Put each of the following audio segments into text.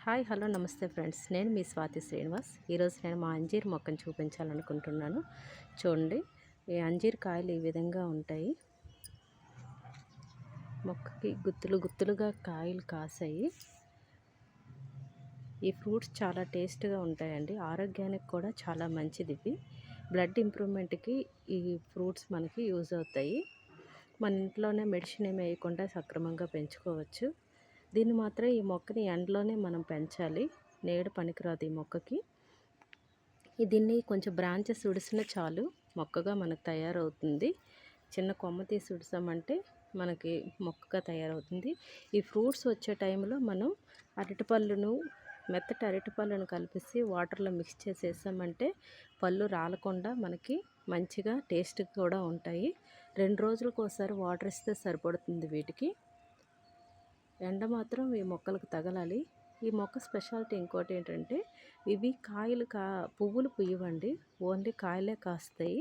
Hi hello నమస్తే friends, నేను మీ స్వాతి శ్రీనివాస్. ఈరోజు నేను మా అంజీర్ మొక్కను చూపించాలనుకుంటున్నాను. చూడండి, ఈ అంజీర్ కాయలు ఈ విధంగా ఉంటాయి. మొక్కకి గుత్తులు గుత్తులుగా కాయలు కాసాయి. ఈ ఫ్రూట్స్ చాలా టేస్ట్గా ఉంటాయండి. ఆరోగ్యానికి కూడా చాలా మంచిది. ఇవి బ్లడ్ ఇంప్రూవ్మెంట్కి ఈ ఫ్రూట్స్ మనకి యూజ్ అవుతాయి. మన ఇంట్లోనే మెడిసిన్ ఏమి వేయకుండా సక్రమంగా పెంచుకోవచ్చు. దీన్ని మాత్రం ఈ మొక్కని ఎండలోనే మనం పెంచాలి. నేడు పనికిరాదు ఈ మొక్కకి. దీన్ని కొంచెం బ్రాంచెస్ ఉడిసిన చాలు, మొక్కగా మనకు తయారవుతుంది. చిన్న కొమ్మ తీసి ఉడిసామంటే మనకి మొక్కగా తయారవుతుంది. ఈ ఫ్రూట్స్ వచ్చే టైంలో మనం అరటిపళ్ళును, మెత్తటి అరటిపళ్ళను కలిపేసి వాటర్లో మిక్స్ చేసేసామంటే పళ్ళు రాలకుండా మనకి మంచిగా టేస్ట్ కూడా ఉంటాయి. 2 రోజులకు ఒకసారి వాటర్ ఇస్తే సరిపడుతుంది. వీటికి ఎండ మాత్రం ఈ మొక్కలకు తగలాలి. ఈ మొక్క స్పెషాలిటీ ఇంకోటి ఏంటంటే, ఇవి కాయలు పువ్వులు పుయ్యవండి, ఓన్లీ కాయలే కాస్తాయి.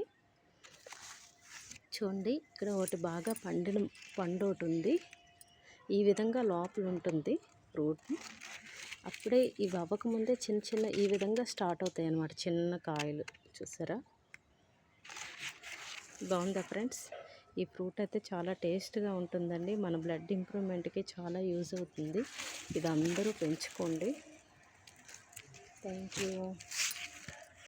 చూడండి, ఇక్కడ ఒకటి బాగా పండు ఒకటి ఉంది. ఈ విధంగా లోపల ఉంటుంది ఫ్రూట్. అప్పుడే ఇవి అవ్వకముందే చిన్న చిన్న ఈ విధంగా స్టార్ట్ అవుతాయి అన్నమాట, చిన్న కాయలు. చూసారా, బాగుందా ఫ్రెండ్స్? ఈ ఫ్రూట్ అయితే చాలా టేస్ట్గా ఉంటుందండి. మన బ్లడ్ ఇంప్రూవ్మెంట్కి చాలా యూజ్ అవుతుంది. ఇది అందరూ పెంచుకోండి. Thank you.